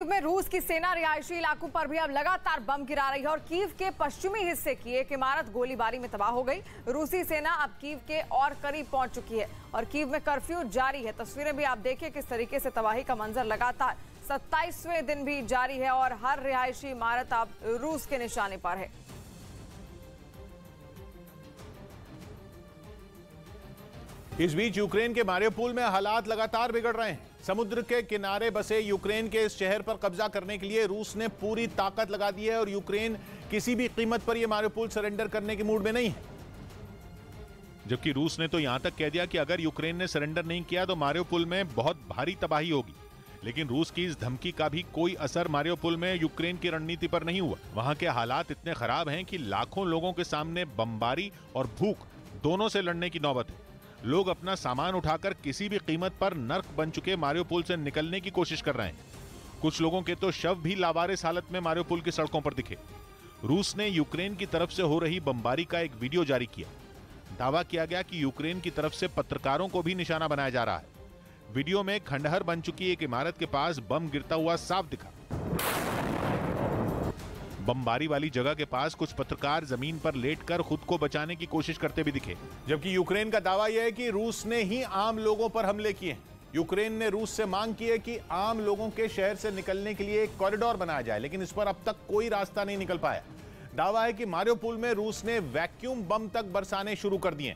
में रूस की सेना रिहायशी इलाकों पर भी अब लगातार बम गिरा रही है और कीव के पश्चिमी हिस्से की एक इमारत गोलीबारी में तबाह हो गई। रूसी सेना अब कीव के और करीब पहुंच चुकी है और कीव में कर्फ्यू जारी है। तस्वीरें भी आप देखिए किस तरीके से तबाही का मंजर लगातार 27वें दिन भी जारी है और हर रिहायशी इमारत अब रूस के निशाने पर है। इस बीच यूक्रेन के मारियोपोल में हालात लगातार बिगड़ रहे हैं। समुद्र के किनारे बसे यूक्रेन के इस शहर पर कब्जा करने के लिए रूस ने पूरी ताकत लगा दी है और यूक्रेन किसी भी कीमत पर यह मारियोपोल सरेंडर करने के मूड में नहीं है। जबकि रूस ने तो यहां तक कह दिया कि अगर यूक्रेन ने सरेंडर नहीं किया तो मारियोपोल में बहुत भारी तबाही होगी। लेकिन रूस की इस धमकी का भी कोई असर मारियोपोल में यूक्रेन की रणनीति पर नहीं हुआ। वहां के हालात इतने खराब हैं कि लाखों लोगों के सामने बमबारी और भूख दोनों से लड़ने की नौबत है। लोग अपना सामान उठाकर किसी भी कीमत पर नर्क बन चुके मारियोपोल से निकलने की कोशिश कर रहे हैं। कुछ लोगों के तो शव भी लावारिस हालत में मारियोपोल की सड़कों पर दिखे। रूस ने यूक्रेन की तरफ से हो रही बमबारी का एक वीडियो जारी किया। दावा किया गया कि यूक्रेन की तरफ से पत्रकारों को भी निशाना बनाया जा रहा है। वीडियो में खंडहर बन चुकी एक इमारत के पास बम गिरता हुआ साफ दिखा। बमबारी वाली जगह के पास कुछ पत्रकार जमीन पर लेटकर खुद को बचाने की कोशिश करते भी दिखे। जबकि यूक्रेन का दावा यह है कि रूस ने ही आम लोगों पर हमले किए हैं। यूक्रेन ने रूस से मांग की है कि आम लोगों के शहर से निकलने के लिए एक कॉरिडोर बनाया जाए, लेकिन इस पर अब तक कोई रास्ता नहीं निकल पाया। दावा है कि मारियोपोल में रूस ने वैक्यूम बम तक बरसाने शुरू कर दिए,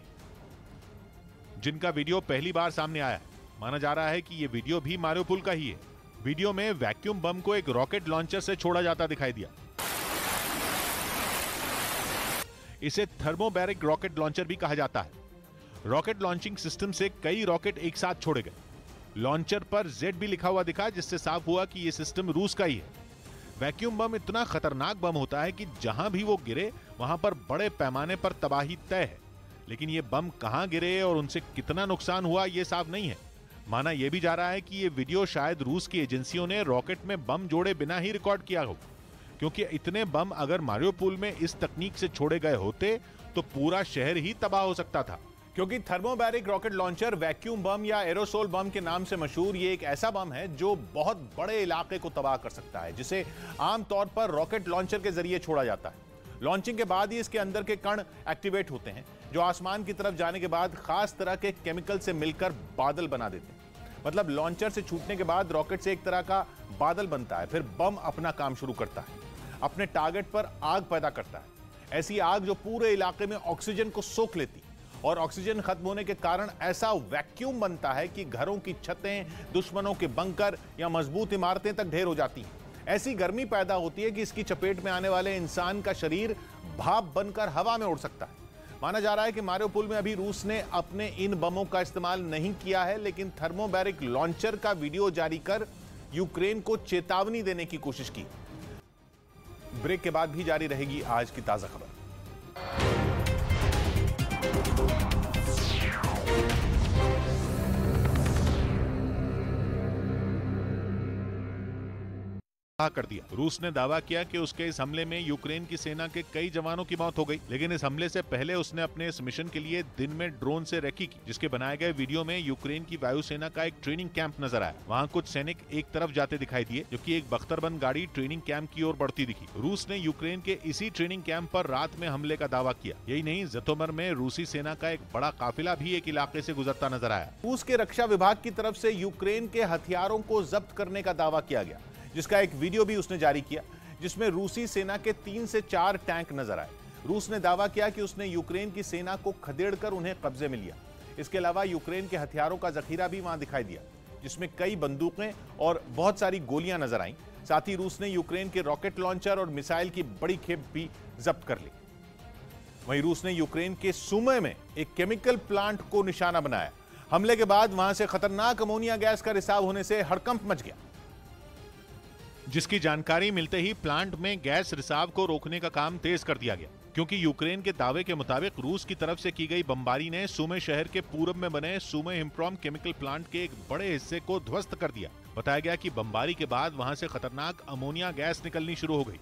जिनका वीडियो पहली बार सामने आया। माना जा रहा है कि यह वीडियो भी मारियोपोल का ही है। वीडियो में वैक्यूम बम को एक रॉकेट लॉन्चर से छोड़ा जाता दिखाई दिया। इसे थर्मोबैरिक रॉकेट लॉन्चर भी कहा जाता है। रॉकेट लॉन्चिंग सिस्टम से कई रॉकेट एक साथ छोड़े गए। लॉन्चर पर जेड भी लिखा हुआ दिखा, जिससे साफ हुआ कि यह सिस्टम रूस का ही है। वैक्यूम बम इतना खतरनाक बम होता है कि जहां भी वो गिरे वहां पर बड़े पैमाने पर तबाही तय है। लेकिन ये बम कहां गिरे और उनसे कितना नुकसान हुआ ये साफ नहीं है। माना यह भी जा रहा है कि ये वीडियो शायद रूस की एजेंसियों ने रॉकेट में बम जोड़े बिना ही रिकॉर्ड किया हो, क्योंकि इतने बम अगर मारियोपोल में इस तकनीक से छोड़े गए होते तो पूरा शहर ही तबाह हो सकता था। क्योंकि थर्मोबैरिक रॉकेट लॉन्चर वैक्यूम बम या एरोसोल बम के नाम से मशहूर ये एक ऐसा बम है जो बहुत बड़े इलाके को तबाह कर सकता है, जिसे आमतौर पर रॉकेट लॉन्चर के जरिए छोड़ा जाता है। लॉन्चिंग के बाद ही इसके अंदर के कण एक्टिवेट होते हैं, जो आसमान की तरफ जाने के बाद खास तरह के केमिकल से मिलकर बादल बना देते हैं। मतलब लॉन्चर से छूटने के बाद रॉकेट से एक तरह का बादल बनता है। फिर बम अपना काम शुरू करता है, अपने टारगेट पर आग पैदा करता है। ऐसी आग जो पूरे इलाके में ऑक्सीजन को सोख लेती और ऑक्सीजन खत्म होने के कारण ऐसा वैक्यूम बनता है कि घरों की छतें, दुश्मनों के बंकर या मजबूत इमारतें तक ढेर हो जाती हैं। ऐसी गर्मी पैदा होती है कि इसकी चपेट में आने वाले इंसान का शरीर भाप बनकर हवा में उड़ सकता है। माना जा रहा है कि मारियोपोल में अभी रूस ने अपने इन बमों का इस्तेमाल नहीं किया है, लेकिन थर्मोबैरिक लॉन्चर का वीडियो जारी कर यूक्रेन को चेतावनी देने की कोशिश की। ब्रेक के बाद भी जारी रहेगी आज की ताजा खबर। कर दिया। रूस ने दावा किया कि उसके इस हमले में यूक्रेन की सेना के कई जवानों की मौत हो गई, लेकिन इस हमले से पहले उसने अपने इस मिशन के लिए दिन में ड्रोन से रेकी की, जिसके बनाए गए वीडियो में यूक्रेन की वायुसेना का एक ट्रेनिंग कैंप नजर आया। वहां कुछ सैनिक एक तरफ जाते दिखाई दिए, जबकि एक बख्तरबंद गाड़ी ट्रेनिंग कैंप की ओर बढ़ती दिखी। रूस ने यूक्रेन के इसी ट्रेनिंग कैंप पर रात में हमले का दावा किया। यही नहीं, जतोमर में रूसी सेना का एक बड़ा काफिला भी एक इलाके से गुजरता नजर आया। रूस के रक्षा विभाग की तरफ से यूक्रेन के हथियारों को जब्त करने का दावा किया गया, जिसका एक वीडियो भी उसने जारी किया, जिसमें रूसी सेना के 3 से 4 टैंक नजर आए। रूस ने दावा किया कि उसने यूक्रेन की सेना को खदेड़कर उन्हें कब्जे में लिया। इसके अलावा यूक्रेन के हथियारों का जखीरा भी वहां दिखाई दिया, जिसमें कई बंदूकें और बहुत सारी गोलियां नजर आईं। साथ ही रूस ने यूक्रेन के रॉकेट लॉन्चर और मिसाइल की बड़ी खेप भी जब्त कर ली। वहीं रूस ने यूक्रेन के सुमे में एक केमिकल प्लांट को निशाना बनाया। हमले के बाद वहां से खतरनाक अमोनिया गैस का रिसाव होने से हड़कंप मच गया, जिसकी जानकारी मिलते ही प्लांट में गैस रिसाव को रोकने का काम तेज कर दिया गया, क्योंकि यूक्रेन के दावे के मुताबिक रूस की तरफ से की गई बमबारी ने सुमे शहर के पूर्व में बने सुमे हिम्प्रॉम केमिकल प्लांट के एक बड़े हिस्से को ध्वस्त कर दिया। बताया गया कि बमबारी के बाद वहां से खतरनाक अमोनिया गैस निकलनी शुरू हो गई,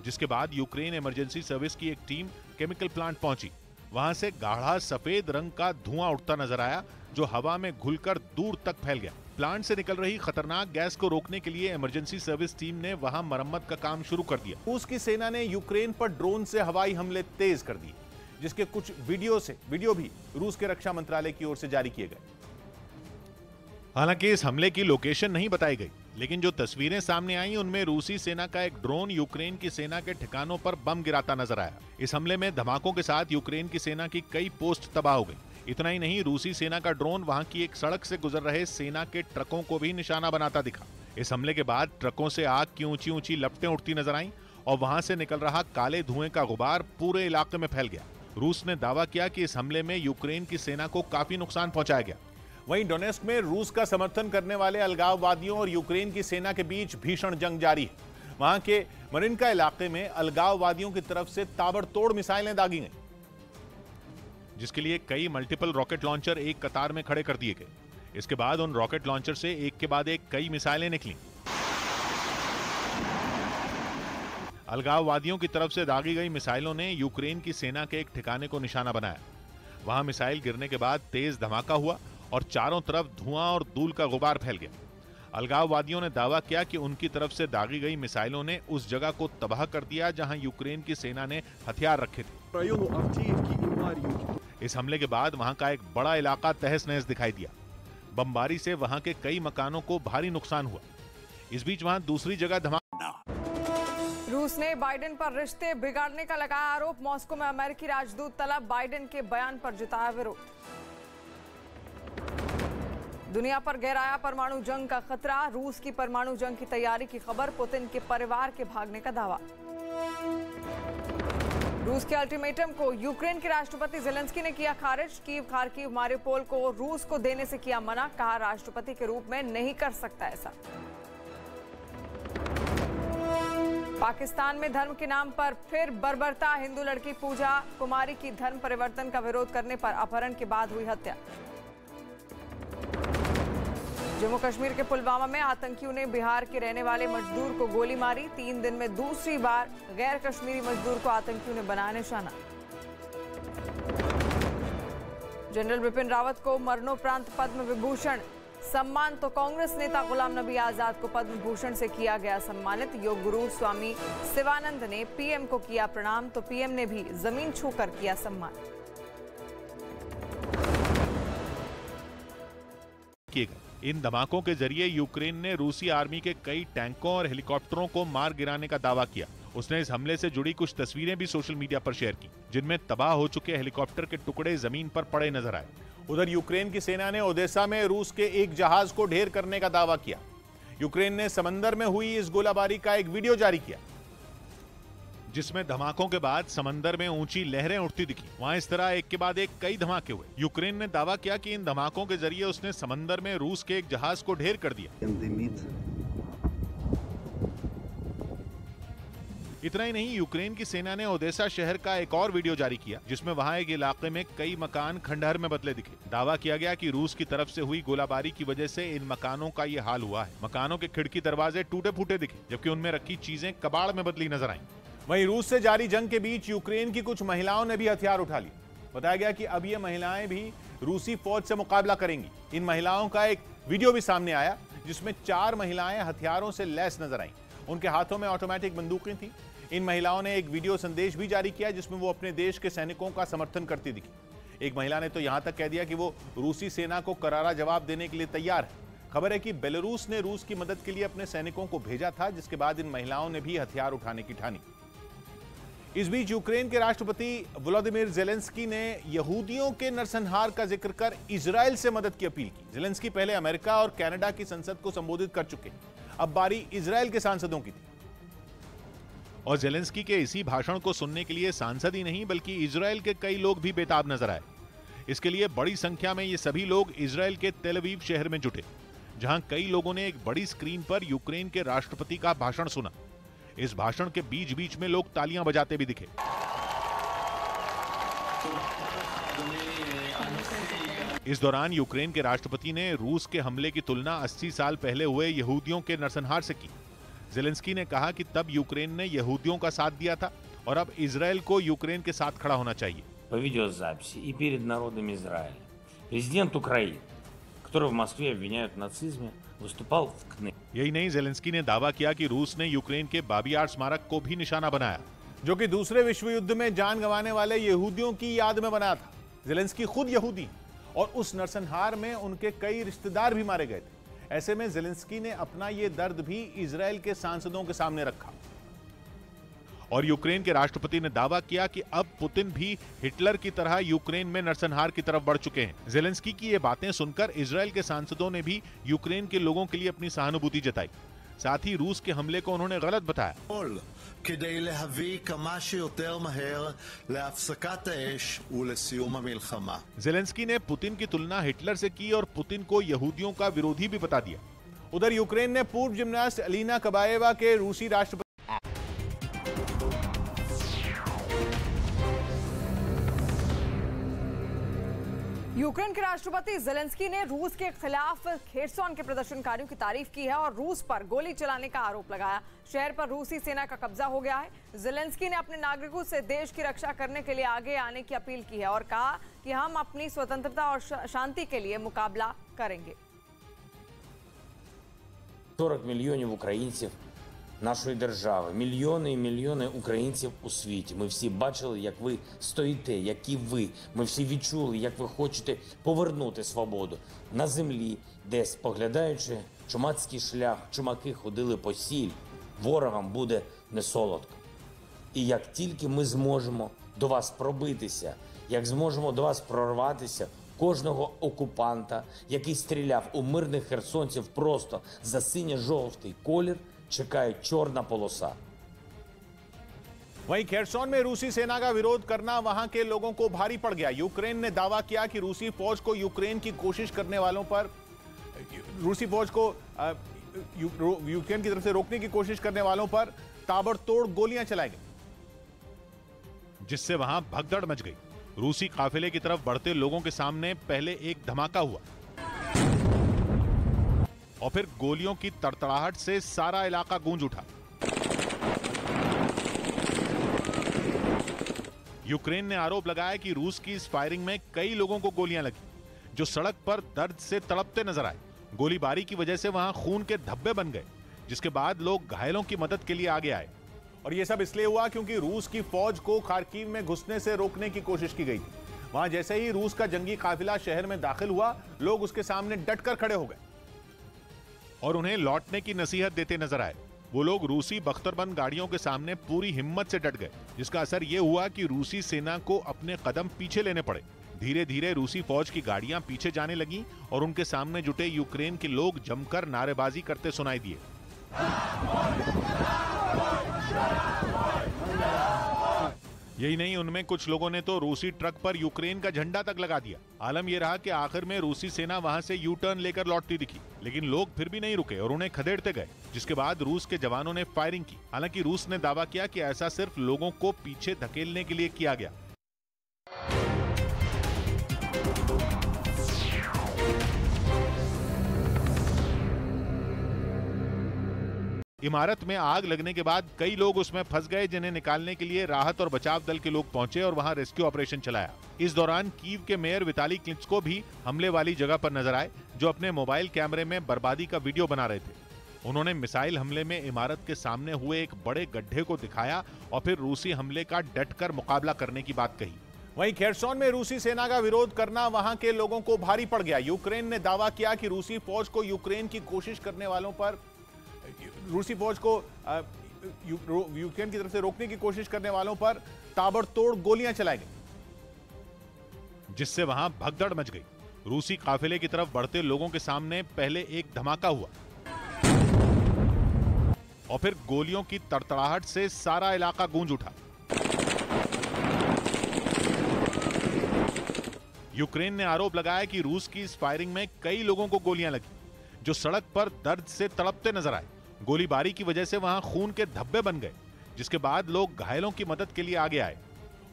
जिसके बाद यूक्रेन इमरजेंसी सर्विस की एक टीम केमिकल प्लांट पहुंची। वहां से गाढ़ा सफेद रंग का धुआं उठता नजर आया, जो हवा में घुलकर दूर तक फैल गया। प्लांट से निकल रही खतरनाक गैस को रोकने के लिए इमरजेंसी सर्विस टीम ने वहां मरम्मत का काम शुरू कर दिया। रूस की सेना ने यूक्रेन पर ड्रोन से हवाई हमले तेज कर दिए, जिसके कुछ वीडियो भी रूस के रक्षा मंत्रालय की ओर से जारी किए गए। हालांकि इस हमले की लोकेशन नहीं बताई गई, लेकिन जो तस्वीरें सामने आई उनमें रूसी सेना का एक ड्रोन यूक्रेन की सेना के ठिकानों पर बम गिराता नजर आया। इस हमले में धमाकों के साथ यूक्रेन की सेना की कई पोस्ट तबाह हो गई। इतना ही नहीं, रूसी सेना का ड्रोन वहां की एक सड़क से गुजर रहे सेना के ट्रकों को भी निशाना बनाता दिखा। इस हमले के बाद ट्रकों से आग की ऊंची ऊंची लपटें उठती नजर आईं और वहां से निकल रहा काले धुएं का गुबार पूरे इलाके में फैल गया। रूस ने दावा किया कि इस हमले में यूक्रेन की सेना को काफी नुकसान पहुंचाया गया। वहीं डोनेस्क में रूस का समर्थन करने वाले अलगाववादियों और यूक्रेन की सेना के बीच भीषण जंग जारी है। वहां के मरिनका इलाके में अलगाववादियों की तरफ से ताबड़तोड़ मिसाइलें दागी गईं, जिसके लिए कई मल्टीपल रॉकेट लॉन्चर एक कतार में खड़े कर दिए गए। इसके बाद उन रॉकेट लॉन्चर से एक के बाद एक कई मिसाइलें निकली। अलगाववादियों की तरफ से दागी गई मिसाइलों ने यूक्रेन की सेना के एक ठिकाने को निशाना बनाया। वहां मिसाइल गिरने के बाद तेज धमाका हुआ और चारों तरफ धुआं और धूल का गुबार फैल गया। अलगाववादियों ने दावा किया कि उनकी तरफ से दागी गई मिसाइलों ने उस जगह को तबाह कर दिया जहां यूक्रेन की सेना ने हथियार रखे थे। इस हमले के बाद वहां का एक बड़ा इलाका तहस नहस दिखाई दिया। बमबारी से वहां के कई मकानों को भारी नुकसान हुआ। इस बीच वहां दूसरी जगह धमाका। रूस ने बाइडेन पर रिश्ते बिगाड़ने का लगाया आरोप। मॉस्को में अमेरिकी राजदूत तलब बाइडेन के बयान पर जताया विरोध। दुनिया पर गहराया परमाणु जंग का खतरा। रूस की परमाणु जंग की तैयारी की खबर। पुतिन के परिवार के भागने का दावा। रूस के अल्टीमेटम को यूक्रेन के राष्ट्रपति जेलेंस्की ने किया खारिज। कीव, खार्किव, मारियोपोल को रूस को देने से किया मना। कहा राष्ट्रपति के रूप में नहीं कर सकता ऐसा। पाकिस्तान में धर्म के नाम पर फिर बर्बरता। हिंदू लड़की पूजा कुमारी की धर्म परिवर्तन का विरोध करने पर अपहरण के बाद हुई हत्या। जम्मू कश्मीर के पुलवामा में आतंकियों ने बिहार के रहने वाले मजदूर को गोली मारी। 3 दिन में दूसरी बार गैर कश्मीरी मजदूर को आतंकियों ने बनाया निशाना। जनरल बिपिन रावत को मरणोपरांत पद्म विभूषण सम्मान तो कांग्रेस नेता गुलाम नबी आजाद को पद्म भूषण से किया गया सम्मानित। योग गुरु स्वामी शिवानंद ने पीएम को किया प्रणाम तो पीएम ने भी जमीन छूकर किया सम्मान। इन धमाकों के जरिए यूक्रेन ने रूसी आर्मी के कई टैंकों और हेलीकॉप्टरों को मार गिराने का दावा किया। उसने इस हमले से जुड़ी कुछ तस्वीरें भी सोशल मीडिया पर शेयर की, जिनमें तबाह हो चुके हेलीकॉप्टर के टुकड़े जमीन पर पड़े नजर आए। उधर यूक्रेन की सेना ने ओडेसा में रूस के एक जहाज को ढेर करने का दावा किया। यूक्रेन ने समंदर में हुई इस गोलाबारी का एक वीडियो जारी किया, जिसमें धमाकों के बाद समंदर में ऊंची लहरें उठती दिखी। वहां इस तरह एक के बाद एक कई धमाके हुए। यूक्रेन ने दावा किया कि इन धमाकों के जरिए उसने समंदर में रूस के एक जहाज को ढेर कर दिया। इतना ही नहीं, यूक्रेन की सेना ने ओडेसा शहर का एक और वीडियो जारी किया, जिसमें वहां एक इलाके में कई मकान खंडहर में बदले दिखे। दावा किया गया कि रूस की तरफ से हुई गोलाबारी की वजह से इन मकानों का ये हाल हुआ है। मकानों के खिड़की दरवाजे टूटे फूटे दिखे, जबकि उनमें रखी चीजें कबाड़ में बदली नजर आईं। वहीं रूस से जारी जंग के बीच यूक्रेन की कुछ महिलाओं ने भी हथियार उठा लिए। बताया गया कि अब ये महिलाएं भी रूसी फौज से मुकाबला करेंगी। इन महिलाओं का एक वीडियो भी सामने आया, जिसमें 4 महिलाएं हथियारों से लैस नजर आईं। उनके हाथों में ऑटोमेटिक बंदूकें थी। इन महिलाओं ने एक वीडियो संदेश भी जारी किया, जिसमें वो अपने देश के सैनिकों का समर्थन करती दिखी। एक महिला ने तो यहां तक कह दिया कि वो रूसी सेना को करारा जवाब देने के लिए तैयार है। खबर है कि बेलारूस ने रूस की मदद के लिए अपने सैनिकों को भेजा था, जिसके बाद इन महिलाओं ने भी हथियार उठाने की ठानी। इस बीच यूक्रेन के राष्ट्रपति वोलोदिमीर जेलेंस्की ने यहूदियों के नरसंहार का जिक्र कर इजराइल से मदद की अपील की। जेलेंस्की पहले अमेरिका और कनाडा की संसद को संबोधित कर चुके, अब बारी इजराइल के सांसदों की थी। और जेलेंस्की के इसी भाषण को सुनने के लिए सांसद ही नहीं बल्कि इजराइल के कई लोग भी बेताब नजर आए। इसके लिए बड़ी संख्या में ये सभी लोग इजराइल के तेल अवीव शहर में जुटे, जहां कई लोगों ने एक बड़ी स्क्रीन पर यूक्रेन के राष्ट्रपति का भाषण सुना। इस भाषण के बीच बीच में लोग तालियां बजाते भी दिखे। इस दौरान यूक्रेन के राष्ट्रपति ने रूस के हमले की तुलना 80 साल पहले हुए यहूदियों के नरसंहार से की। जेलेंस्की ने कहा कि तब यूक्रेन ने यहूदियों का साथ दिया था और अब इजराइल को यूक्रेन के साथ खड़ा होना चाहिए। По видеозаписи и перед народом Израиля президент Украины, который в Москве обвиняют в нацизме, выступал в КНИ. यही नहीं, जेलेंस्की ने दावा किया कि रूस ने यूक्रेन के बाबी यार स्मारक को भी निशाना बनाया, जो कि दूसरे विश्व युद्ध में जान गंवाने वाले यहूदियों की याद में बनाया था। जेलेंस्की खुद यहूदी और उस नरसंहार में उनके कई रिश्तेदार भी मारे गए थे। ऐसे में जेलेंस्की ने अपना यह दर्द भी इजराइल के सांसदों के सामने रखा। और यूक्रेन के राष्ट्रपति ने दावा किया कि अब पुतिन भी हिटलर की तरह यूक्रेन में नरसंहार की तरफ बढ़ चुके हैं। जेलेंस्की की ये बातें सुनकर इजराइल के सांसदों ने भी यूक्रेन के लोगों के लिए अपनी सहानुभूति जताई। साथ ही रूस के हमले को उन्होंने गलत बताया। כדי להביא כמה שיותר מהר להפסקת האש ולסיום המלחמה. जेलेंस्की ने पुतिन की तुलना हिटलर से की और पुतिन को यहूदियों का विरोधी भी बता दिया। उधर यूक्रेन ने पूर्व जिम्नास्ट अलीना कबाएवा के रूसी राष्ट्रपति यूक्रेन के राष्ट्रपति जेलेंस्की ने रूस के खिलाफ खेरसोन के प्रदर्शनकारियों की तारीफ की है और रूस पर गोली चलाने का आरोप लगाया। शहर पर रूसी सेना का कब्जा हो गया है। जेलेंस्की ने अपने नागरिकों से देश की रक्षा करने के लिए आगे आने की अपील की है और कहा कि हम अपनी स्वतंत्रता और शांति के लिए मुकाबला करेंगे। 40 мільйонів українців нашої держави, мільйони і мільйони українців у світі. Ми всі бачили, як ви стоїте, які ви. Ми всі відчули, як ви хочете повернути свободу на землі, де, споглядаючи чумацький шлях, чумаки ходили по сіль. Ворогам буде не солодко. І як тільки ми зможемо до вас пробитися, як зможемо до вас прорватися, кожного окупанта, який стріляв у мирних херсонців просто за синьо-жовтий колір, чекає чорна полоса. वहीं खेरसोन में रूसी सेना का विरोध करना वहां के लोगों को भारी पड़ गया। यूक्रेन ने दावा किया कि रूसी फौज को यूक्रेन की कोशिश करने वालों पर यूक्रेन की तरफ से रोकने की कोशिश करने वालों पर ताबड़तोड़ गोलियां चलाई गई, जिससे वहां भगदड़ मच गई। रूसी काफिले की तरफ बढ़ते लोगों के सामने पहले एक धमाका हुआ और फिर गोलियों की तड़तड़ाहट से सारा इलाका गूंज उठा। यूक्रेन ने आरोप लगाया कि रूस की इस फायरिंग में कई लोगों को गोलियां लगी, जो सड़क पर दर्द से तड़पते नजर आए। गोलीबारी की वजह से वहां खून के धब्बे बन गए, जिसके बाद लोग घायलों की मदद के लिए आगे आए। और यह सब इसलिए हुआ क्योंकि रूस की फौज को खार्किव में घुसने से रोकने की कोशिश की गई थी। वहां जैसे ही रूस का जंगी काफिला शहर में दाखिल हुआ, लोग उसके सामने डटकर खड़े हो गए और उन्हें लौटने की नसीहत देते नजर आए। वो लोग रूसी बख्तरबंद गाड़ियों के सामने पूरी हिम्मत से डट गए, जिसका असर ये हुआ कि रूसी सेना को अपने कदम पीछे लेने पड़े। धीरे धीरे रूसी फौज की गाड़ियां पीछे जाने लगी और उनके सामने जुटे यूक्रेन के लोग जमकर नारेबाजी करते सुनाई दिए। यही नहीं, उनमें कुछ लोगों ने तो रूसी ट्रक पर यूक्रेन का झंडा तक लगा दिया। आलम यह रहा कि आखिर में रूसी सेना वहां से यू टर्न लेकर लौटती दिखी, लेकिन लोग फिर भी नहीं रुके और उन्हें खदेड़ते गए, जिसके बाद रूस के जवानों ने फायरिंग की। हालांकि रूस ने दावा किया कि ऐसा सिर्फ लोगों को पीछे धकेलने के लिए किया गया। इमारत में आग लगने के बाद कई लोग उसमें फंस गए, जिन्हें निकालने के लिए राहत और बचाव दल के लोग पहुंचे और वहां रेस्क्यू ऑपरेशन चलाया। इस दौरान कीव के मेयर विताली क्लिचको भी हमले वाली जगह पर नजर आए, जो अपने मोबाइल कैमरे में बर्बादी का वीडियो बना रहे थे। उन्होंने मिसाइल हमले में इमारत के सामने हुए एक बड़े गड्ढे को दिखाया और फिर रूसी हमले का डटकर मुकाबला करने की बात कही। वहीं खेरसोन में रूसी सेना का विरोध करना वहां के लोगों को भारी पड़ गया। यूक्रेन ने दावा किया कि रूसी फौज को यूक्रेन की कोशिश करने वालों पर यूक्रेन की तरफ से रोकने की कोशिश करने वालों पर ताबड़तोड़ गोलियां चलाई गई, जिससे वहां भगदड़ मच गई। रूसी काफिले की तरफ बढ़ते लोगों के सामने पहले एक धमाका हुआ और फिर गोलियों की तड़तड़ाहट से सारा इलाका गूंज उठा। यूक्रेन ने आरोप लगाया कि रूस की इस फायरिंग में कई लोगों को गोलियां लगी, जो सड़क पर दर्द से तड़पते नजर आए। गोलीबारी की वजह से वहां खून के धब्बे बन गए, जिसके बाद लोग घायलों की मदद के लिए आगे आए।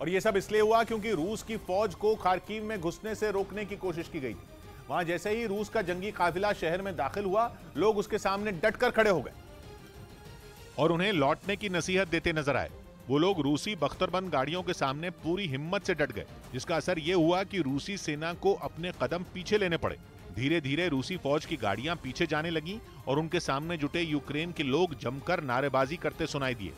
और यह सब इसलिए हुआ क्योंकि रूस की फौज को खार्किव में घुसने से रोकने की कोशिश की गई थी। वहां जैसे ही रूस का जंगी काफिला शहर में दाखिल हुआ, लोग उसके सामने डटकर खड़े हो गए और उन्हें लौटने की नसीहत देते नजर आए। वो लोग रूसी बख्तरबंद गाड़ियों के सामने पूरी हिम्मत से डट गए, जिसका असर ये हुआ कि रूसी सेना को अपने कदम पीछे लेने पड़े। धीरे धीरे रूसी फौज की गाड़ियां पीछे जाने लगी और उनके सामने जुटे यूक्रेन के लोग जमकर नारेबाजी करते सुनाई दिए।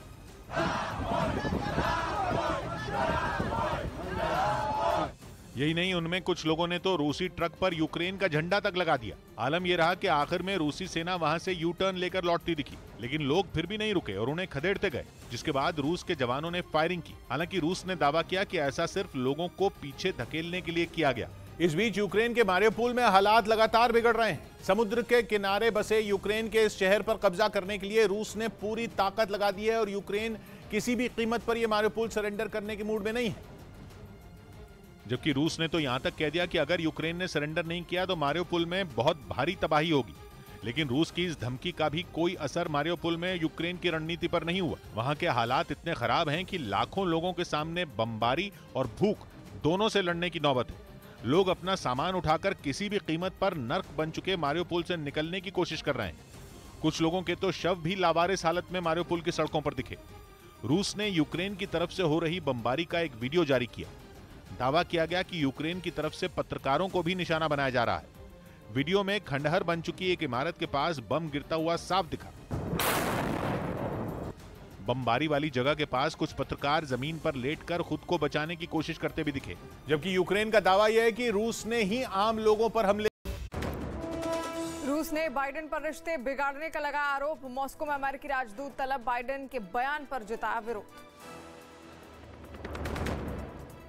यही नहीं, उनमें कुछ लोगों ने तो रूसी ट्रक पर यूक्रेन का झंडा तक लगा दिया। आलम यह रहा कि आखिर में रूसी सेना वहां से यू टर्न लेकर लौटती दिखी, लेकिन लोग फिर भी नहीं रुके और उन्हें खदेड़ते गए, जिसके बाद रूस के जवानों ने फायरिंग की। हालांकि रूस ने दावा किया कि ऐसा सिर्फ लोगों को पीछे धकेलने के लिए किया गया। इस बीच यूक्रेन के मारियोपोल में हालात लगातार बिगड़ रहे हैं। समुद्र के किनारे बसे यूक्रेन के इस शहर पर कब्जा करने के लिए रूस ने पूरी ताकत लगा दी है और यूक्रेन किसी भी कीमत पर यह मारियोपोल सरेंडर करने के मूड में नहीं है। जबकि रूस ने तो यहां तक कह दिया कि अगर यूक्रेन ने सरेंडर नहीं किया तो मारियोपोल में बहुत भारी तबाही होगी। लेकिन रूस की इस धमकी का भी कोई असर मारियोपोल में यूक्रेन की रणनीति पर नहीं हुआ। वहां के हालात इतने खराब हैं कि लाखों लोगों के सामने बमबारी और भूख दोनों से लड़ने की नौबत है। लोग अपना सामान उठाकर किसी भी कीमत पर नर्क बन चुके मारियोपोल से निकलने की कोशिश कर रहे हैं। कुछ लोगों के तो शव भी लावारिस हालत में मारियोपोल की सड़कों पर दिखे। रूस ने यूक्रेन की तरफ से हो रही बमबारी का एक वीडियो जारी किया। दावा किया गया कि यूक्रेन की तरफ से पत्रकारों को भी निशाना बनाया जा रहा है। वीडियो में खंडहर बन चुकी एक इमारत के पास बम गिरता हुआ साफ दिखा। बमबारी वाली जगह के पास कुछ पत्रकार जमीन पर लेटकर खुद को बचाने की कोशिश करते भी दिखे। जबकि यूक्रेन का दावा यह है कि रूस ने ही आम लोगों पर हमले। रूस ने बाइडेन पर रिश्ते बिगाड़ने का लगाया आरोप। मॉस्को में अमेरिकी राजदूत तलब बाइडेन के बयान पर जताया विरोध।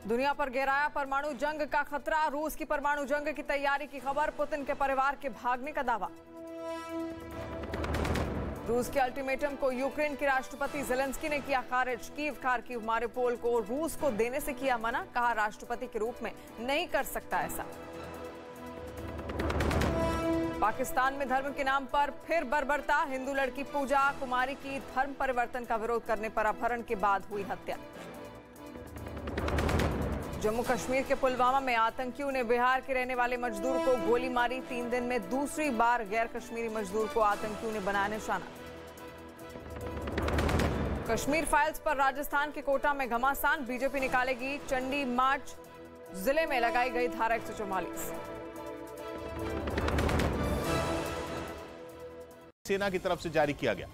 दुनिया पर गहराया परमाणु जंग का खतरा। रूस की परमाणु जंग की तैयारी की खबर। पुतिन के परिवार के भागने का दावा। रूस के अल्टीमेटम को यूक्रेन के राष्ट्रपति ज़ेलेंस्की ने किया खारिज। खार्किव मारियोपोल को रूस को देने से किया मना। कहा राष्ट्रपति के रूप में नहीं कर सकता ऐसा। पाकिस्तान में धर्म के नाम पर फिर बर्बरता। हिंदू लड़की पूजा कुमारी की धर्म परिवर्तन का विरोध करने पर अपहरण के बाद हुई हत्या। जम्मू कश्मीर के पुलवामा में आतंकियों ने बिहार के रहने वाले मजदूर को गोली मारी। 3 दिन में दूसरी बार गैर कश्मीरी मजदूर को आतंकियों ने बनाया निशाना। कश्मीर फाइल्स पर राजस्थान के कोटा में घमासान। बीजेपी निकालेगी चंडी मार्च। जिले में लगाई गई धारा 144। सेना की तरफ से जारी किया गया,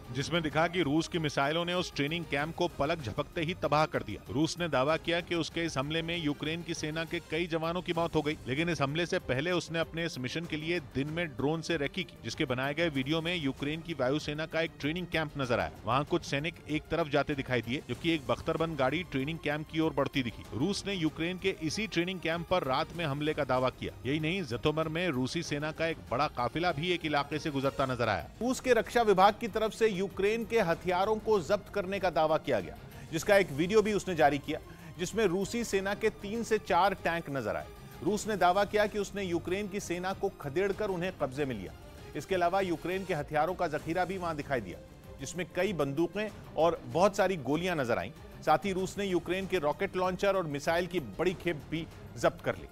जिसमें दिखा कि रूस की मिसाइलों ने उस ट्रेनिंग कैंप को पलक झपकते ही तबाह कर दिया। रूस ने दावा किया कि उसके इस हमले में यूक्रेन की सेना के कई जवानों की मौत हो गई, लेकिन इस हमले से पहले उसने अपने इस मिशन के लिए दिन में ड्रोन से रेकी की, जिसके बनाए गए वीडियो में यूक्रेन की वायुसेना का एक ट्रेनिंग कैंप नजर आया। वहाँ कुछ सैनिक एक तरफ जाते दिखाई दिए, जबकि एक बख्तरबंद गाड़ी ट्रेनिंग कैंप की ओर बढ़ती दिखी। रूस ने यूक्रेन के इसी ट्रेनिंग कैंप पर रात में हमले का दावा किया। यही नहीं, जतोमर में रूसी सेना का एक बड़ा काफिला भी एक इलाके से गुजरता नजर आया। रूस के रक्षा विभाग की तरफ से यूक्रेन के हथियारों को जब्त करने का दावा किया गया, जिसका एक वीडियो भी उसने जारी किया, जिसमें रूसी सेना के 3 से 4 टैंक नजर आए। रूस ने दावा किया कि उसने यूक्रेन की सेना को खदेड़कर उन्हें कब्जे में लिया। इसके अलावा यूक्रेन के हथियारों का जखीरा भी वहां दिखाई दिया, जिसमें कई बंदूकें और बहुत सारी गोलियां नजर आईं। साथ ही रूस ने यूक्रेन के रॉकेट लॉन्चर और मिसाइल की बड़ी खेप भी जब्त कर ली।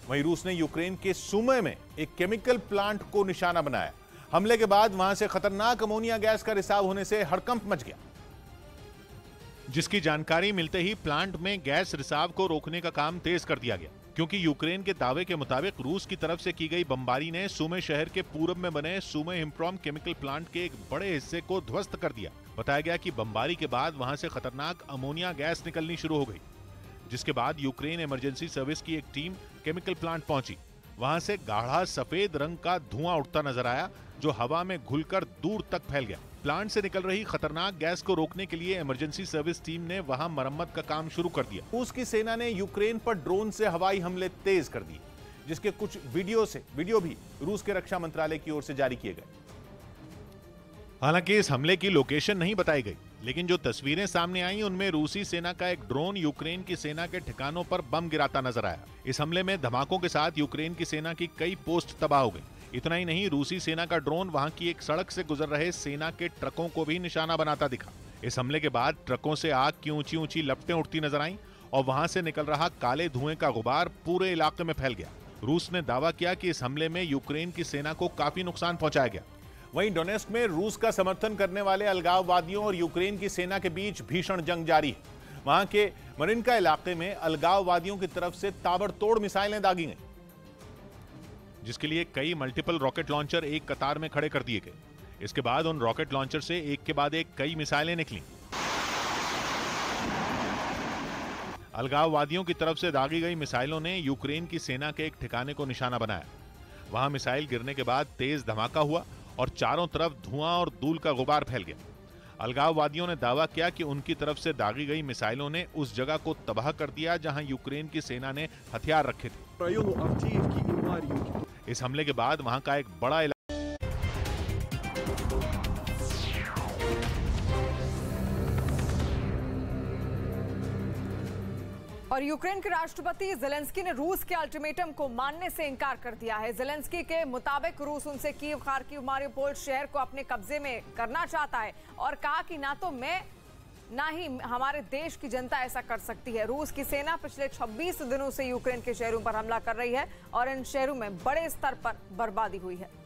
वहीं रूस ने यूक्रेन के सुमे में एक केमिकल प्लांट को निशाना बनाया। हमले के बाद वहां से खतरनाक अमोनिया गैस का रिसाव होने से हड़कंप मच गया, जिसकी जानकारी मिलते ही प्लांट में गैस रिसाव को रोकने का काम तेज कर दिया गया, क्योंकि यूक्रेन के दावे के मुताबिक रूस की तरफ से की गई बमबारी ने सुमे शहर के पूर्व में बने सुमे हिम्प्रॉम केमिकल प्लांट के एक बड़े हिस्से को ध्वस्त कर दिया। बताया गया कि बमबारी के बाद वहां से खतरनाक अमोनिया गैस निकलनी शुरू हो गई, जिसके बाद यूक्रेन इमरजेंसी सर्विस की एक टीम केमिकल प्लांट पहुंची। वहां से गाढ़ा सफेद रंग का धुआं उठता नजर आया, जो हवा में घुलकर दूर तक फैल गया। प्लांट से निकल रही खतरनाक गैस को रोकने के लिए इमरजेंसी सर्विस टीम ने वहां मरम्मत का काम शुरू कर दिया। रूस की सेना ने यूक्रेन पर ड्रोन से हवाई हमले तेज कर दिए, जिसके कुछ वीडियो भी रूस के रक्षा मंत्रालय की ओर से जारी किए गए। हालांकि इस हमले की लोकेशन नहीं बताई गई, लेकिन जो तस्वीरें सामने आई उनमें रूसी सेना का एक ड्रोन यूक्रेन की सेना के ठिकानों पर बम गिराता नजर आया। इस हमले में धमाकों के साथ यूक्रेन की सेना की कई पोस्ट तबाह हो गई। इतना ही नहीं, रूसी सेना का ड्रोन वहां की एक सड़क से गुजर रहे सेना के ट्रकों को भी निशाना बनाता दिखा। इस हमले के बाद ट्रकों से आग की ऊंची ऊंची लपटें उठती नजर आईं और वहां से निकल रहा काले धुएं का गुबार पूरे इलाके में फैल गया। रूस ने दावा किया कि इस हमले में यूक्रेन की सेना को काफी नुकसान पहुंचाया गया। वहीं डोनेस्क में रूस का समर्थन करने वाले अलगाववादियों और यूक्रेन की सेना के बीच भीषण जंग जारी है। वहां के मरिनका इलाके में अलगाववादियों की तरफ से ताबड़तोड़ मिसाइलें दागी गईं। जिसके लिए कई मल्टीपल रॉकेट लॉन्चर एक कतार में खड़े कर दिए गए। इसके बाद उन रॉकेट लॉन्चर से एक के बाद एक कई मिसाइलें निकली। अलगाववादियों की तरफ से दागी गई मिसाइलों ने यूक्रेन की सेना के एक ठिकाने को निशाना बनाया। वहां मिसाइल गिरने के बाद तेज धमाका हुआ और चारों तरफ धुआं और धूल का गुबार फैल गया। अलगाववादियों ने दावा किया कि उनकी तरफ से दागी गई मिसाइलों ने उस जगह को तबाह कर दिया जहां यूक्रेन की सेना ने हथियार रखे थे। इस हमले के बाद वहां का एक बड़ा और यूक्रेन के राष्ट्रपति जेलेंस्की ने रूस के अल्टीमेटम को मानने से इनकार कर दिया है। जेलेंस्की के मुताबिक रूस उनसे कीव, खार्किव, मारियोपोल शहर को अपने कब्जे में करना चाहता है और कहा कि ना तो मैं ना ही हमारे देश की जनता ऐसा कर सकती है। रूस की सेना पिछले 26 दिनों से यूक्रेन के शहरों पर हमला कर रही है और इन शहरों में बड़े स्तर पर बर्बादी हुई है।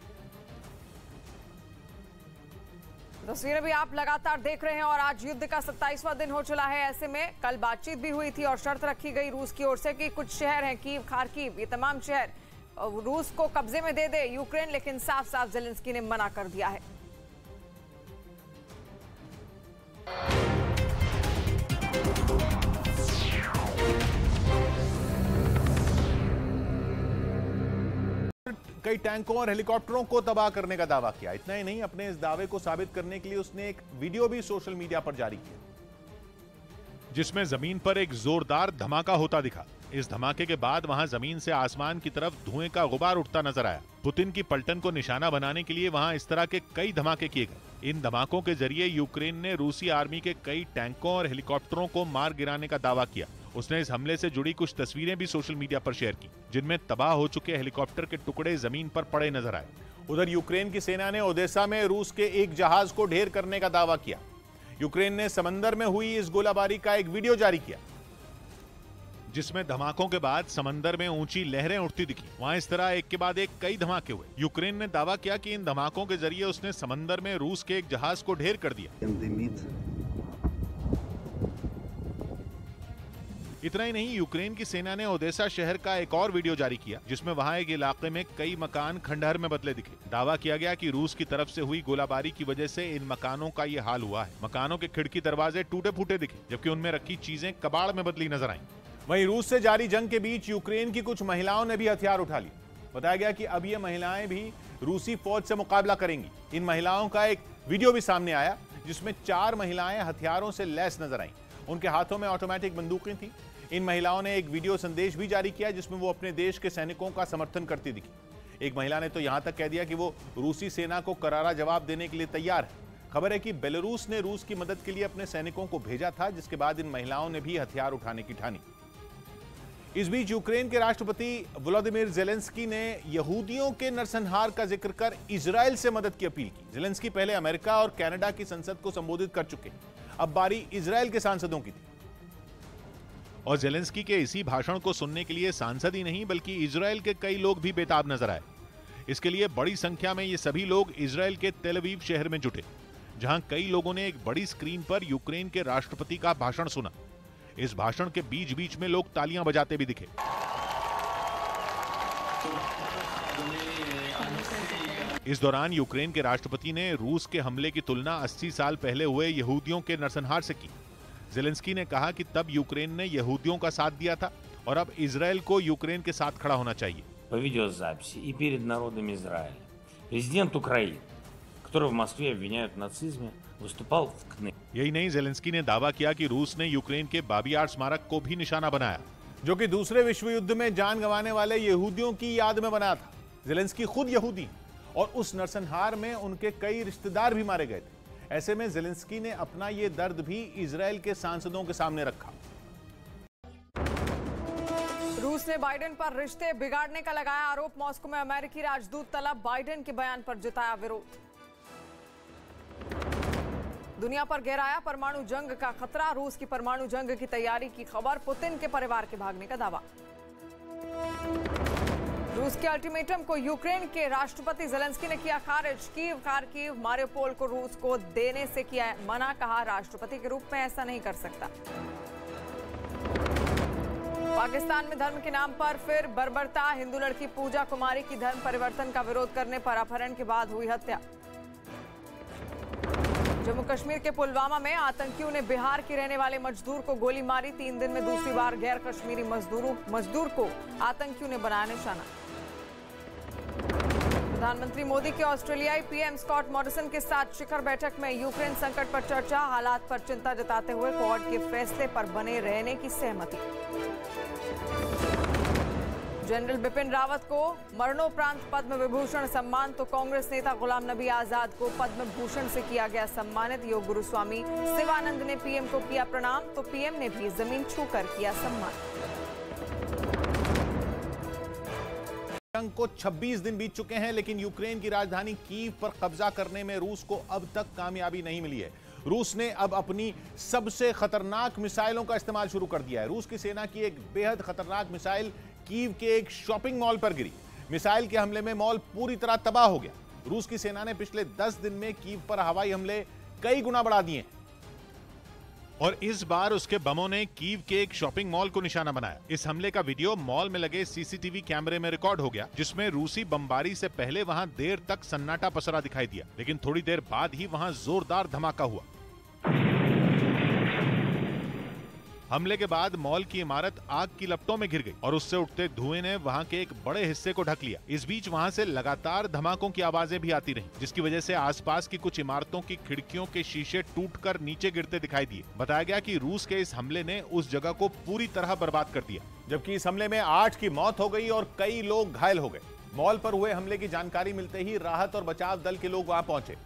तस्वीरें भी आप लगातार देख रहे हैं और आज युद्ध का 27वां दिन हो चला है। ऐसे में कल बातचीत भी हुई थी और शर्त रखी गई रूस की ओर से कि कुछ शहर हैं, कीव, खार्किव, ये तमाम शहर रूस को कब्जे में दे दे यूक्रेन, लेकिन साफ साफ जेलेंस्की ने मना कर दिया है। कई टैंकों और हेलीकॉप्टरों को तबाह करने का दावा किया। इतना ही नहीं, अपने इस दावे को साबित करने के लिए उसने एक वीडियो भी सोशल मीडिया पर जारी किया जिसमें जमीन पर एक जोरदार धमाका होता दिखा। इस धमाके के बाद वहां जमीन से आसमान की तरफ धुएं का गुबार उठता नजर आया। पुतिन की पलटन को निशाना बनाने के लिए वहां इस तरह के कई धमाके किए गए। इन धमाकों के जरिए यूक्रेन ने रूसी आर्मी के कई टैंकों और हेलीकॉप्टरों को मार गिराने का दावा किया। उसने इस हमले से जुड़ी कुछ तस्वीरें भी सोशल मीडिया पर शेयर की, जिनमें तबाह हो चुके हेलीकॉप्टर के टुकड़े जमीन पर पड़े नजर आए। उधर यूक्रेन की सेना ने ओडेसा में रूस के एक जहाज को ढेर करने का दावा किया। यूक्रेन ने समंदर में हुई इस गोलाबारी का एक वीडियो जारी किया जिसमें धमाकों के बाद समंदर में ऊंची लहरें उठती दिखी। वहां इस तरह एक के बाद एक कई धमाके हुए। यूक्रेन ने दावा किया कि इन धमाकों के जरिए उसने समंदर में रूस के एक जहाज को ढेर कर दिया। इतना ही नहीं, यूक्रेन की सेना ने ओडेसा शहर का एक और वीडियो जारी किया जिसमें वहां एक इलाके में कई मकान खंडहर में बदले दिखे। दावा किया गया कि रूस की तरफ से हुई गोलाबारी की वजह से इन मकानों का ये हाल हुआ है। मकानों के खिड़की दरवाजे टूटे फूटे दिखे, जबकि उनमें रखी चीजें कबाड़ में बदली नजर आईं। वहीं रूस से जारी जंग के बीच यूक्रेन की कुछ महिलाओं ने भी हथियार उठा लिए। बताया गया कि अब ये महिलाएं भी रूसी फौज से मुकाबला करेंगी। इन महिलाओं का एक वीडियो भी सामने आया जिसमें 4 महिलाएं हथियारों से लैस नजर आईं। उनके हाथों में ऑटोमेटिक बंदूकें थी। इन महिलाओं ने एक वीडियो संदेश भी जारी किया जिसमें वो अपने देश के सैनिकों का समर्थन करती दिखी। एक महिला ने तो यहां तक कह दिया कि वो रूसी सेना को करारा जवाब देने के लिए तैयार है। खबर है कि बेलारूस ने रूस की मदद के लिए अपने सैनिकों को भेजा था, जिसके बाद इन महिलाओं ने भी हथियार उठाने की ठानी। इस बीच यूक्रेन के राष्ट्रपति वोलोदिमीर जेलेंस्की ने यहूदियों के नरसंहार का जिक्र कर इजराइल से मदद की अपील की। जेलेंस्की पहले अमेरिका और कनाडा की संसद को संबोधित कर चुके, अब बारी इजराइल के सांसदों की थी। और जेलेंस्की के इसी भाषण को सुनने के लिए सांसद ही नहीं बल्कि इजराइल के कई लोग भी बेताब नजर आए। इसके लिए बड़ी संख्या में ये सभी लोग इजराइल के तेल अवीव शहर में जुटे, जहां कई लोगों ने एक बड़ी स्क्रीन पर यूक्रेन के राष्ट्रपति का भाषण सुना। इस भाषण के बीच बीच में लोग तालियां बजाते भी दिखे। इस दौरान यूक्रेन के राष्ट्रपति ने रूस के हमले की तुलना 80 साल पहले हुए यहूदियों के नरसंहार से की। जेलेंस्की ने कहा कि तब यूक्रेन ने यहूदियों का साथ दिया था और अब इजराइल को यूक्रेन के साथ खड़ा होना चाहिए। По видеозаписи и перед народом Израиля президент Украины, которого в Москве обвиняют в нацизме, выступал в КНЕ। यही नहीं, जेलेंस्की ने दावा किया कि रूस ने यूक्रेन के बाबी यार स्मारक को भी निशाना बनाया, जो कि दूसरे विश्व युद्ध में जान गंवाने वाले यहूदियों की याद में बना था। जेलेंस्की खुद यहूदी और उस नरसंहार में उनके कई रिश्तेदार भी मारे गए थे। ऐसे में जेलेंस्की ने अपना ये दर्द भी इजराइल के सांसदों के सामने रखा। रूस ने बाइडेन पर रिश्ते बिगाड़ने का लगाया आरोप। मॉस्को में अमेरिकी राजदूत तलब बाइडेन के बयान पर जताया विरोध। दुनिया पर गहराया परमाणु जंग का खतरा। रूस की परमाणु जंग की तैयारी की खबर। पुतिन के परिवार के भागने का दावा। रूस के अल्टीमेटम को यूक्रेन के राष्ट्रपति जेलेंस्की ने किया खारिज। कीव, खार्किव, मारियोपोल को रूस को देने से किया मना। कहा राष्ट्रपति के रूप में ऐसा नहीं कर सकता। पाकिस्तान में धर्म के नाम पर फिर बर्बरता। हिंदू लड़की पूजा कुमारी की धर्म परिवर्तन का विरोध करने पर अपहरण के बाद हुई हत्या। जम्मू कश्मीर के पुलवामा में आतंकियों ने बिहार के रहने वाले मजदूर को गोली मारी। 3 दिन में दूसरी बार गैर कश्मीरी मजदूर को आतंकियों ने बनाया निशाना। प्रधानमंत्री मोदी के ऑस्ट्रेलियाई पीएम स्कॉट मॉरिसन के साथ शिखर बैठक में यूक्रेन संकट पर चर्चा। हालात पर चिंता जताते हुए कोर्ट के फैसले पर बने रहने की सहमति। जनरल बिपिन रावत को मरणोपरांत पद्म विभूषण सम्मान तो कांग्रेस नेता गुलाम नबी आजाद को पद्म भूषण से किया गया सम्मानित। योग गुरु स्वामी शिवानंद ने पीएम को किया प्रणाम तो पीएम ने भी जमीन छूकर किया सम्मान। जंग को 26 दिन बीत चुके हैं, लेकिन यूक्रेन की राजधानी कीव पर कब्जा करने में रूस को अब तक कामयाबी नहीं मिली है। रूस ने अब अपनी सबसे खतरनाक मिसाइलों का इस्तेमाल शुरू कर दिया है। रूस की सेना की एक बेहद खतरनाक मिसाइल कीव के एक शॉपिंग मॉल पर गिरी। मिसाइल के हमले में मॉल पूरी तरह तबाह हो गया। रूस की सेना ने पिछले 10 दिन में कीव पर हवाई हमले कई गुना बढ़ा दिए और इस बार उसके बमों ने कीव के एक शॉपिंग मॉल को निशाना बनाया। इस हमले का वीडियो मॉल में लगे सीसीटीवी कैमरे में रिकॉर्ड हो गया, जिसमें रूसी बमबारी से पहले वहां देर तक सन्नाटा पसरा दिखाई दिया, लेकिन थोड़ी देर बाद ही वहां जोरदार धमाका हुआ। हमले के बाद मॉल की इमारत आग की लपटों में घिर गई और उससे उठते धुएं ने वहां के एक बड़े हिस्से को ढक लिया। इस बीच वहां से लगातार धमाकों की आवाजें भी आती रहीं, जिसकी वजह से आसपास की कुछ इमारतों की खिड़कियों के शीशे टूटकर नीचे गिरते दिखाई दिए। बताया गया कि रूस के इस हमले ने उस जगह को पूरी तरह बर्बाद कर दिया, जबकि इस हमले में 8 की मौत हो गई और कई लोग घायल हो गए। मॉल पर हुए हमले की जानकारी मिलते ही राहत और बचाव दल के लोग वहां पहुंचे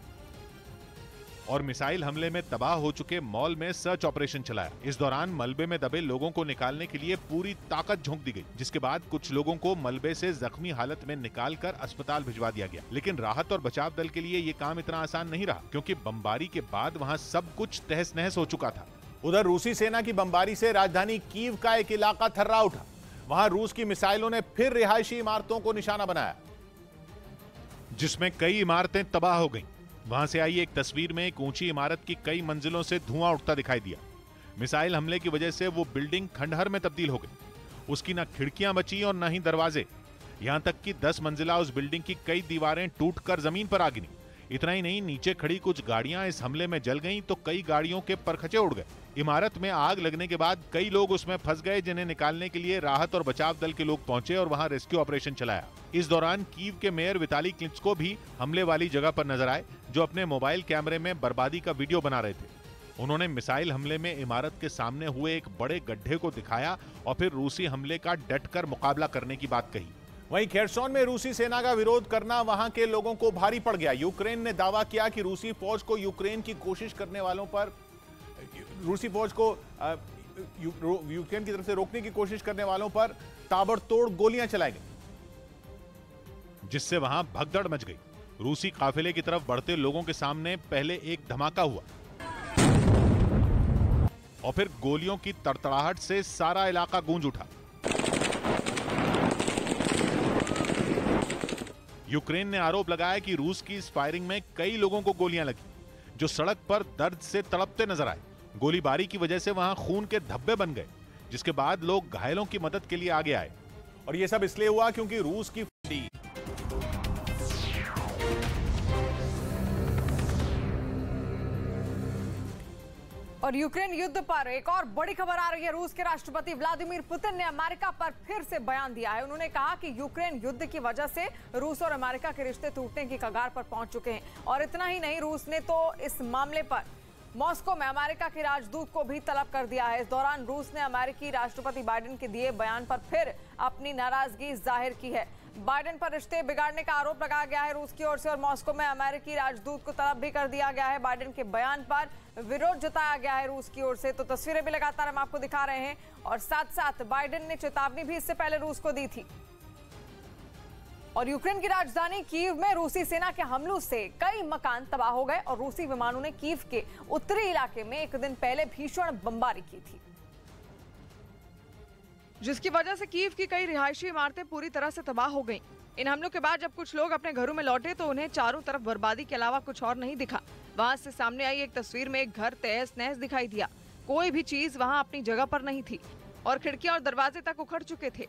और मिसाइल हमले में तबाह हो चुके मॉल में सर्च ऑपरेशन चलाया। इस दौरान मलबे में दबे लोगों को निकालने के लिए पूरी ताकत झोंक दी गई, जिसके बाद कुछ लोगों को मलबे से जख्मी हालत में निकालकर अस्पताल भिजवा दिया गया। लेकिन राहत और बचाव दल के लिए ये काम इतना आसान नहीं रहा, क्योंकि बमबारी के बाद वहां सब कुछ तहस नहस हो चुका था। उधर रूसी सेना की बमबारी से राजधानी कीव का एक इलाका थर्रा उठा। वहां रूस की मिसाइलों ने फिर रिहायशी इमारतों को निशाना बनाया, जिसमें कई इमारतें तबाह हो गईं। वहां से आई एक तस्वीर में एक ऊंची इमारत की कई मंजिलों से धुआं उठता दिखाई दिया। मिसाइल हमले की वजह से वो बिल्डिंग खंडहर में तब्दील हो गई। उसकी न खिड़कियां बची और न ही दरवाजे। यहां तक कि 10 मंजिला उस बिल्डिंग की कई दीवारें टूटकर जमीन पर आ गिरी। इतना ही नहीं, नीचे खड़ी कुछ गाड़ियां इस हमले में जल गईं तो कई गाड़ियों के परखचे उड़ गए। इमारत में आग लगने के बाद कई लोग उसमें फंस गए, जिन्हें निकालने के लिए राहत और बचाव दल के लोग पहुंचे और वहां रेस्क्यू ऑपरेशन चलाया। इस दौरान कीव के मेयर विताली क्लिचको भी हमले वाली जगह पर नजर आए, जो अपने मोबाइल कैमरे में बर्बादी का वीडियो बना रहे थे। उन्होंने मिसाइल हमले में इमारत के सामने हुए एक बड़े गड्ढे को दिखाया और फिर रूसी हमले का डटकर मुकाबला करने की बात कही। वहीं खेरसोन में रूसी सेना का विरोध करना वहां के लोगों को भारी पड़ गया। यूक्रेन ने दावा किया कि रूसी फौज को यूक्रेन की तरफ से रोकने की कोशिश करने वालों पर ताबड़तोड़ गोलियां चलाई गई, जिससे वहां भगदड़ मच गई। रूसी काफिले की तरफ बढ़ते लोगों के सामने पहले एक धमाका हुआ और फिर गोलियों की तड़तड़ाहट से सारा इलाका गूंज उठा। यूक्रेन ने आरोप लगाया कि रूस की इस फायरिंग में कई लोगों को गोलियां लगी, जो सड़क पर दर्द से तड़पते नजर आए। गोलीबारी की वजह से वहां खून के धब्बे बन गए, जिसके बाद लोग घायलों की मदद के लिए आगे आए। और यह सब इसलिए हुआ क्योंकि रूस की और यूक्रेन युद्ध पर एक और बड़ी खबर आ रही है। रूस के राष्ट्रपति व्लादिमीर पुतिन ने अमेरिका पर फिर से बयान दिया है। उन्होंने कहा कि यूक्रेन युद्ध की वजह से रूस और अमेरिका के रिश्ते टूटने की कगार पर पहुंच चुके हैं। और इतना ही नहीं, रूस ने तो इस मामले पर मॉस्को में अमेरिका के राजदूत को भी तलब कर दिया है। इस दौरान रूस ने अमेरिकी राष्ट्रपति बाइडेन के दिए बयान पर फिर अपनी नाराजगी जाहिर की है। बाइडेन पर रिश्ते बिगाड़ने का आरोप लगाया गया है रूस की ओर से और मॉस्को में अमेरिकी राजदूत को तलब भी कर दिया गया है। बाइडेन के बयान पर विरोध जताया गया है रूस की ओर से। तो तस्वीरें भी लगातार हम आपको दिखा रहे हैं और साथ साथ बाइडेन ने चेतावनी भी इससे पहले रूस को दी थी। और यूक्रेन की राजधानी कीव में रूसी सेना के हमलों से कई मकान तबाह हो गए और रूसी विमानों ने कीव के उत्तरी इलाके में एक दिन पहले भीषण बमबारी की थी, जिसकी वजह से कीव की कई रिहायशी इमारतें पूरी तरह से तबाह हो गईं। इन हमलों के बाद जब कुछ लोग अपने घरों में लौटे तो उन्हें चारों तरफ बर्बादी के अलावा कुछ और नहीं दिखा। वहां से सामने आई एक तस्वीर में एक घर तहस नहस दिखाई दिया। कोई भी चीज वहां अपनी जगह पर नहीं थी। और खिड़कियां और दरवाजे तक उखड़ चुके थे।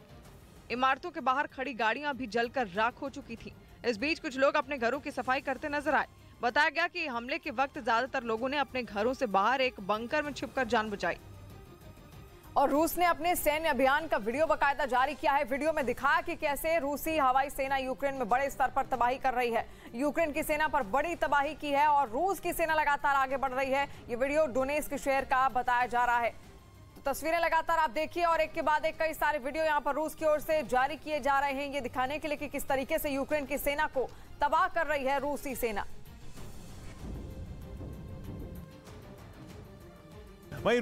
इमारतों के बाहर खड़ी गाड़ियां भी जलकर राख हो चुकी थी। इस बीच कुछ लोग अपने घरों की सफाई करते नजर आए। बताया गया कि हमले के वक्त ज्यादातर लोगों ने अपने घरों से बाहर एक बंकर में छिपकर जान बचाई। और रूस ने अपने सैन्य अभियान का वीडियो बाकायदा जारी किया है। वीडियो में दिखाया कि कैसे रूसी हवाई सेना यूक्रेन में बड़े स्तर पर तबाही कर रही है। यूक्रेन की सेना पर बड़ी तबाही की है और रूस की सेना लगातार आगे बढ़ रही है। ये वीडियो डोनेत्स्क शहर का बताया जा रहा है। तो तस्वीरें लगातार आप देखिए और एक के बाद एक कई सारे वीडियो यहाँ पर रूस की ओर से जारी किए जा रहे हैं, ये दिखाने के लिए कि किस तरीके से यूक्रेन की सेना को तबाह कर रही है रूसी सेना। वहीं